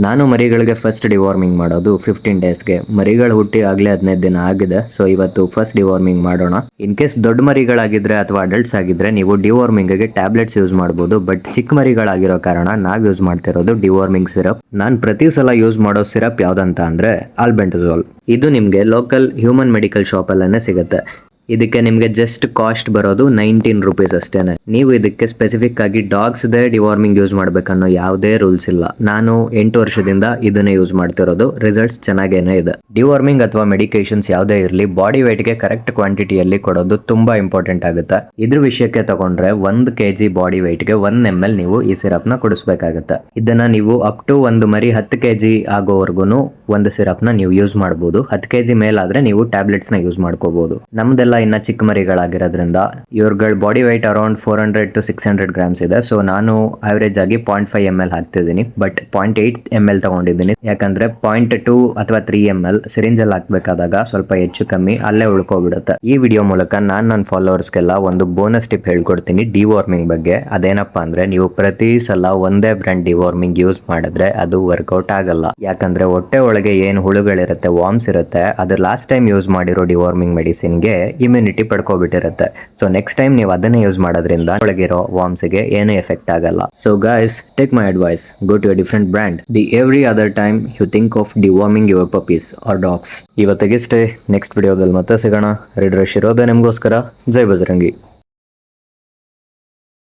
ನಾನು ಮರಿಗಳಿಗೆ first deworming ಮಾಡೋದು 15 ಡೇಸ್ಗೆ. ಮರಿಗಳು ಹುಟ್ಟಿ ಆಗಲೇ 15 ದಿನ ಆಗಿದೆ. ಸೊ ಇವತ್ತು ಫಸ್ಟ್ ಡಿವಾರ್ಮಿಂಗ್ ಮಾಡೋಣ. ಇನ್ ಕೇಸ್ ದೊಡ್ಡ ಮರಿಗಳಾಗಿದ್ರೆ ಅಥವಾ ಅಡಲ್ಟ್ಸ್ ಆಗಿದ್ರೆ ನೀವು ಡಿವಾರ್ಮಿಂಗ್ಗೆ ಟ್ಯಾಬ್ಲೆಟ್ಸ್ ಯೂಸ್ ಮಾಡ್ಬೋದು. ಬಟ್ ಚಿಕ್ಕ ಮರಿಗಳಾಗಿರೋ ಕಾರಣ ನಾವು ಯೂಸ್ ಮಾಡ್ತಿರೋದು ಡಿವಾರ್ಮಿಂಗ್ ಸಿರಪ್. ನಾನು ಪ್ರತಿ ಸಲ ಯೂಸ್ ಮಾಡೋ ಸಿರಪ್ ಯಾವ್ದಂತ ಅಂದ್ರೆ ಆಲ್ಬೆಂಡಜೋಲ್. ಇದು ನಿಮಗೆ ಲೋಕಲ್ ಹ್ಯೂಮನ್ ಮೆಡಿಕಲ್ ಶಾಪ್ ಅಲ್ಲೇ ಸಿಗುತ್ತೆ. ಇದಕ್ಕೆ ನಿಮಗೆ ಜಸ್ಟ್ ಕಾಸ್ಟ್ ಬರೋದು 19 ರುಪೀಸ್ ಅಷ್ಟೇನೆ. ನೀವು ಇದಕ್ಕೆ ಸ್ಪೆಸಿಫಿಕ್ ಆಗಿ ಡಾಗ್ಸ್ ದೇ ಡಿವಾರ್ಮಿಂಗ್ ಯೂಸ್ ಮಾಡ್ಬೇಕನ್ನೋ ಯಾವುದೇ ರೂಲ್ಸ್ ಇಲ್ಲ. ನಾನು 8 ವರ್ಷದಿಂದ ಇದನ್ನೇ ಯೂಸ್ ಮಾಡ್ತಿರೋದು. ರಿಸಲ್ಟ್ಸ್ ಚೆನ್ನಾಗೇನೆ ಇದೆ. ಡಿವಾರ್ಮಿಂಗ್ ಅಥವಾ ಮೆಡಿಕೇಶನ್ಸ್ ಯಾವುದೇ ಇರಲಿ, ಬಾಡಿ ವೇಟ್ಗೆ ಕರೆಕ್ಟ್ ಕ್ವಾಂಟಿಟಿಯಲ್ಲಿ ಕೊಡೋದು ತುಂಬಾ ಇಂಪಾರ್ಟೆಂಟ್ ಆಗುತ್ತೆ. ಇದ್ರ ವಿಷಯಕ್ಕೆ ತಗೊಂಡ್ರೆ 1 kg ಬಾಡಿ ವೇಟ್ಗೆ 1 ml ನೀವು ಈ ಸಿರಪ್ ನ ಕುಡಿಸ್ಬೇಕಾಗುತ್ತೆ. ಇದನ್ನ ನೀವು ಅಪ್ ಟು ಒಂದು ಮರಿ 10 kg ಆಗೋವರೆಗೂ ಒಂದು ಸಿರಪ್ ನ ನೀವು ಯೂಸ್ ಮಾಡಬಹುದು. 10 kg ಮೇಲಾದ್ರೆ ನೀವು ಟ್ಯಾಬ್ಲೆಟ್ಸ್ ನ ಯೂಸ್ ಮಾಡ್ಕೋಬಹುದು. ನಮ್ದೆಲ್ಲ ಇನ್ನ ಚಿಕ್ಕ ಮರಿಗಳಾಗಿರೋದ್ರಿಂದ ಇವ್ರಗಳ body weight around 400 to 600 grams ಇದೆ. ಸೊ ನಾನು ಅವರೇಜ್ ಆಗಿ 0.5 ml ಹಾಕ್ತಿದ್ದೀನಿ. ಬಟ್ 0.8 ml ತಗೊಂಡಿದ್ದೀನಿ. ಯಾಕಂದ್ರೆ 0.2 ಅಥವಾ 3 ml ಸಿರಿಂಜ್ ಅಲ್ಲಿ ಹಾಕ್ಬೇಕಾದಾಗ ಸ್ವಲ್ಪ ಹೆಚ್ಚು ಕಮ್ಮಿ ಅಲ್ಲೇ ಉಳ್ಕೋಬಿಡುತ್ತೆ. ಈ ವಿಡಿಯೋ ಮೂಲಕ ನಾನು ನನ್ನ ಫಾಲೋವರ್ಸ್ಗೆಲ್ಲ ಒಂದು ಬೋನಸ್ ಟಿಪ್ ಹೇಳ್ಕೊಡ್ತೀನಿ ಡಿವಾರ್ಮಿಂಗ್ ಬಗ್ಗೆ. ಅದೇನಪ್ಪಾ ಅಂದ್ರೆ, ನೀವು ಪ್ರತಿ ಸಲ ಒಂದೇ ಬ್ರ್ಯಾಂಡ್ ಡಿವಾರ್ಮಿಂಗ್ ಯೂಸ್ ಮಾಡಿದ್ರೆ ಅದು ವರ್ಕೌಟ್ ಆಗಲ್ಲ. ಯಾಕಂದ್ರೆ ಹೊಟ್ಟೆ ಒಳಗೆ ಏನು ಹುಳುಗಳಿರುತ್ತೆ, ವಾರ್ಮ್ಸ್ ಇರುತ್ತೆ, ಅದು ಲಾಸ್ಟ್ ಟೈಮ್ ಯೂಸ್ ಮಾಡಿರೋ ಡಿವಾರ್ಮಿಂಗ್ ಮೆಡಿಸಿನ್ಗೆ ಇಮ್ಯುನಿಟಿ ಪಡ್ಕೊಬಿಟ್ಟಿರುತ್ತೆ. ಸೊ ನೆಕ್ಸ್ಟ್ ಟೈಮ್ ನೀವು ಅದನ್ನೇ ಯೂಸ್ ಮಾಡೋದ್ರಿಂದ ಒಳಗಿರೋ ವಾರ್ಮ್ಸ್ಗೆ ಏನೂ ಎಫೆಕ್ಟ್ ಆಗಲ್ಲ. So guys, take my advice, go to a different brand the every other time you think of deworming your puppies or dogs. ಇವತ್ತಿಗೆ ನೆಕ್ಸ್ಟ್ ವಿಡಿಯೋದಲ್ಲಿ ಮತ್ತೆ ಸಿಗೋಣ. ರೆಡ್ ರಶ್ ಇರೋದೇ ನಿಮಗೋಸ್ಕರ. ಜೈ ಬಜರಂಗಿ.